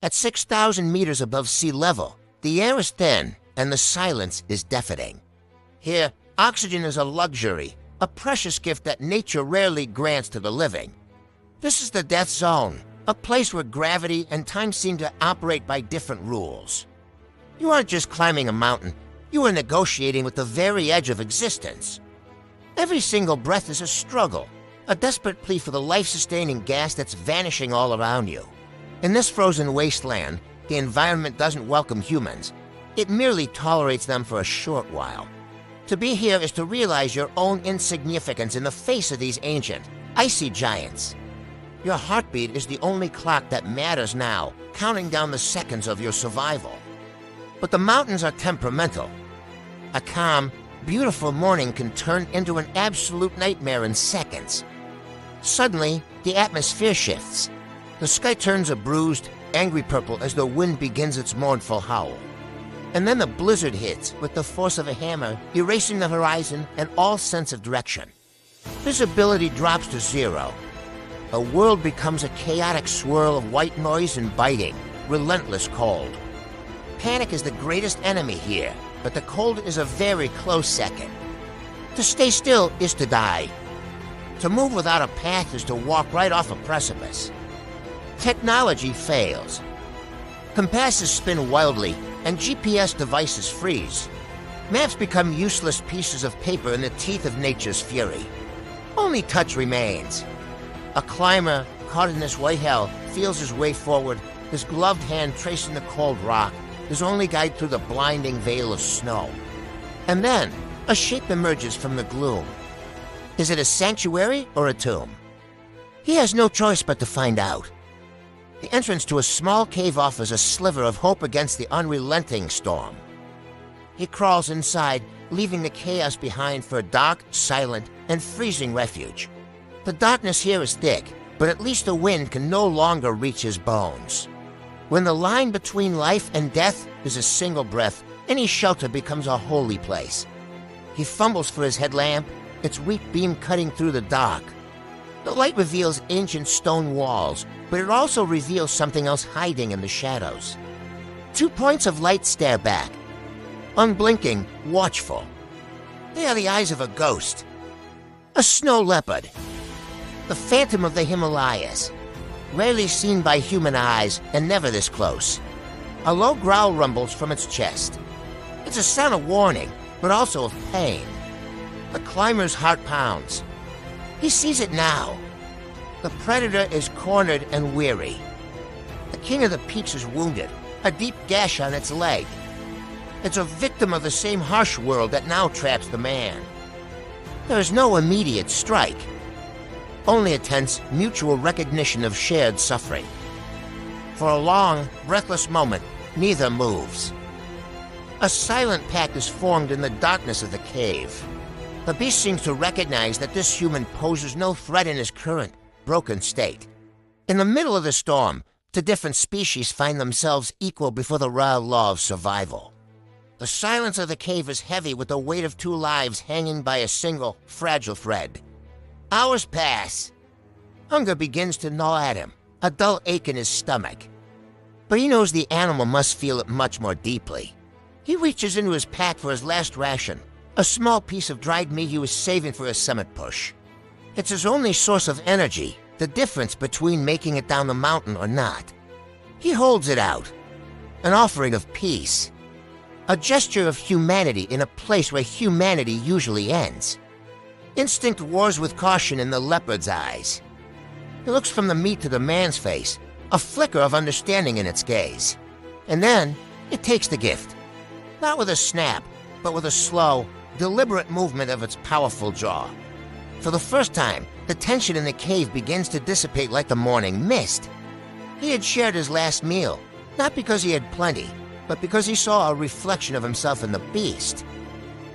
At 6,000 meters above sea level, the air is thin and the silence is deafening. Here, oxygen is a luxury, a precious gift that nature rarely grants to the living. This is the death zone, a place where gravity and time seem to operate by different rules. You aren't just climbing a mountain, you are negotiating with the very edge of existence. Every single breath is a struggle, a desperate plea for the life-sustaining gas that's vanishing all around you. In this frozen wasteland, the environment doesn't welcome humans. It merely tolerates them for a short while. To be here is to realize your own insignificance in the face of these ancient, icy giants. Your heartbeat is the only clock that matters now, counting down the seconds of your survival. But the mountains are temperamental. A calm, beautiful morning can turn into an absolute nightmare in seconds. Suddenly, the atmosphere shifts. The sky turns a bruised, angry purple as the wind begins its mournful howl. And then the blizzard hits with the force of a hammer, erasing the horizon and all sense of direction. Visibility drops to zero. A world becomes a chaotic swirl of white noise and biting, relentless cold. Panic is the greatest enemy here, but the cold is a very close second. To stay still is to die. To move without a path is to walk right off a precipice. Technology fails. Compasses spin wildly, and GPS devices freeze. Maps become useless pieces of paper in the teeth of nature's fury. Only touch remains. A climber, caught in this white hell, feels his way forward, his gloved hand tracing the cold rock, his only guide through the blinding veil of snow. And then, a shape emerges from the gloom. Is it a sanctuary or a tomb? He has no choice but to find out. The entrance to a small cave offers a sliver of hope against the unrelenting storm. He crawls inside, leaving the chaos behind for a dark, silent, and freezing refuge. The darkness here is thick, but at least the wind can no longer reach his bones. When the line between life and death is a single breath, any shelter becomes a holy place. He fumbles for his headlamp, its weak beam cutting through the dark. The light reveals ancient stone walls, but it also reveals something else hiding in the shadows. 2 points of light stare back, unblinking, watchful. They are the eyes of a ghost. A snow leopard. The phantom of the Himalayas. Rarely seen by human eyes and never this close. A low growl rumbles from its chest. It's a sound of warning, but also of pain. The climber's heart pounds. He sees it now. The predator is cornered and weary. The king of the peaks is wounded, a deep gash on its leg. It's a victim of the same harsh world that now traps the man. There is no immediate strike. Only a tense, mutual recognition of shared suffering. For a long, breathless moment, neither moves. A silent pact is formed in the darkness of the cave. The beast seems to recognize that this human poses no threat in his current, broken state. In the middle of the storm, the different species find themselves equal before the raw law of survival. The silence of the cave is heavy with the weight of 2 lives hanging by a single, fragile thread. Hours pass. Hunger begins to gnaw at him, a dull ache in his stomach. But he knows the animal must feel it much more deeply. He reaches into his pack for his last ration, a small piece of dried meat he was saving for his summit push. It's his only source of energy, the difference between making it down the mountain or not. He holds it out, an offering of peace, a gesture of humanity in a place where humanity usually ends. Instinct wars with caution in the leopard's eyes. He looks from the meat to the man's face, a flicker of understanding in its gaze. And then, it takes the gift. Not with a snap, but with a slow, deliberate movement of its powerful jaw. For the first time, the tension in the cave begins to dissipate like the morning mist. He had shared his last meal, not because he had plenty, but because he saw a reflection of himself in the beast.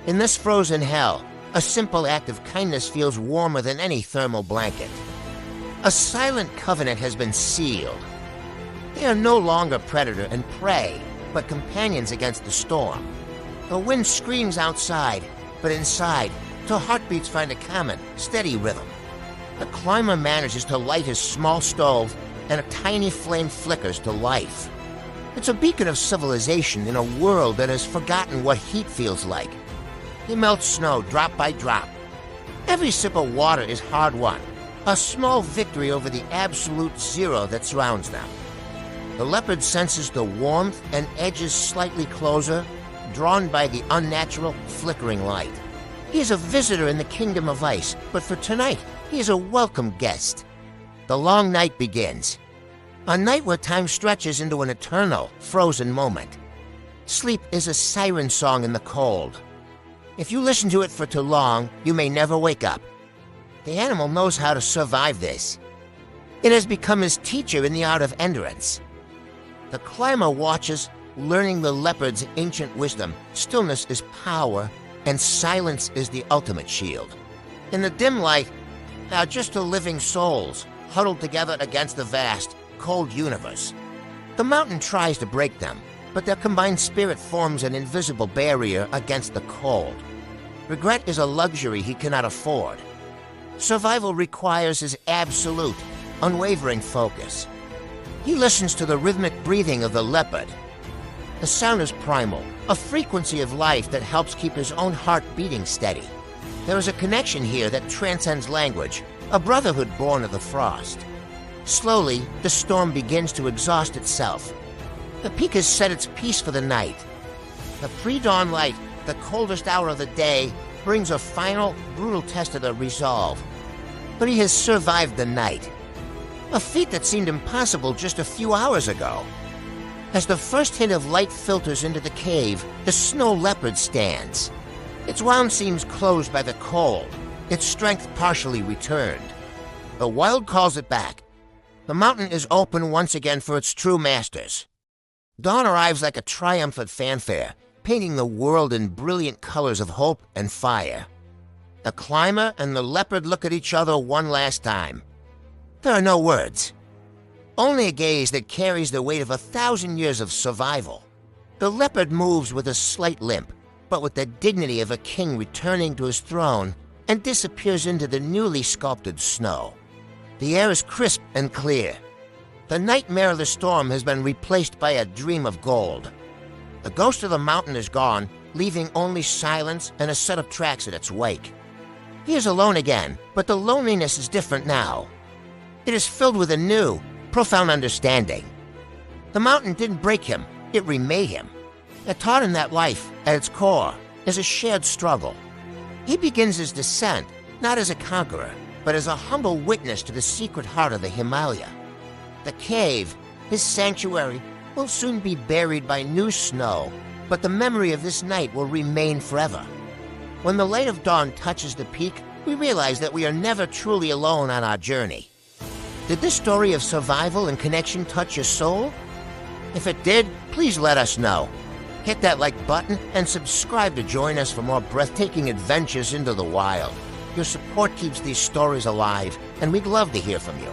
In this frozen hell, a simple act of kindness feels warmer than any thermal blanket. A silent covenant has been sealed. They are no longer predator and prey, but companions against the storm. The wind screams outside, but inside, the heartbeats find a common, steady rhythm. The climber manages to light his small stove, and a tiny flame flickers to life. It's a beacon of civilization in a world that has forgotten what heat feels like. He melts snow drop by drop. Every sip of water is hard-won, a small victory over the absolute zero that surrounds them. The leopard senses the warmth and edges slightly closer, drawn by the unnatural, flickering light. He is a visitor in the kingdom of ice, but for tonight, he is a welcome guest. The long night begins. A night where time stretches into an eternal, frozen moment. Sleep is a siren song in the cold. If you listen to it for too long, you may never wake up. The animal knows how to survive this. It has become his teacher in the art of endurance. The climber watches, learning the leopard's ancient wisdom. Stillness is power, and silence is the ultimate shield. In the dim light, they are just two living souls, huddled together against the vast, cold universe. The mountain tries to break them, but their combined spirit forms an invisible barrier against the cold. Regret is a luxury he cannot afford. Survival requires his absolute, unwavering focus. He listens to the rhythmic breathing of the leopard. The sound is primal, a frequency of life that helps keep his own heart beating steady. There is a connection here that transcends language, a brotherhood born of the frost. Slowly, the storm begins to exhaust itself. The peak has set its peace for the night. The pre-dawn light, the coldest hour of the day, brings a final, brutal test of their resolve. But he has survived the night. A feat that seemed impossible just a few hours ago. As the first hint of light filters into the cave, the snow leopard stands. Its wound seems closed by the cold, its strength partially returned. The wild calls it back. The mountain is open once again for its true masters. Dawn arrives like a triumphant fanfare, painting the world in brilliant colors of hope and fire. The climber and the leopard look at each other one last time. There are no words. Only a gaze that carries the weight of 1,000 years of survival. The leopard moves with a slight limp, but with the dignity of a king returning to his throne, and disappears into the newly sculpted snow. The air is crisp and clear. The nightmare of the storm has been replaced by a dream of gold. The ghost of the mountain is gone, leaving only silence and a set of tracks in its wake. He is alone again, but the loneliness is different now. It is filled with a new, profound understanding. The mountain didn't break him, it remade him. It taught him that life, at its core, is a shared struggle. He begins his descent, not as a conqueror, but as a humble witness to the secret heart of the Himalaya. The cave, his sanctuary, will soon be buried by new snow, but the memory of this night will remain forever. When the light of dawn touches the peak, we realize that we are never truly alone on our journey. Did this story of survival and connection touch your soul? If it did, please let us know. Hit that like button and subscribe to join us for more breathtaking adventures into the wild. Your support keeps these stories alive, and we'd love to hear from you.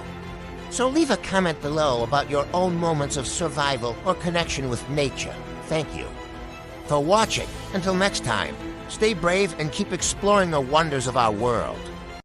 So leave a comment below about your own moments of survival or connection with nature. Thank you for watching. Until next time, stay brave and keep exploring the wonders of our world.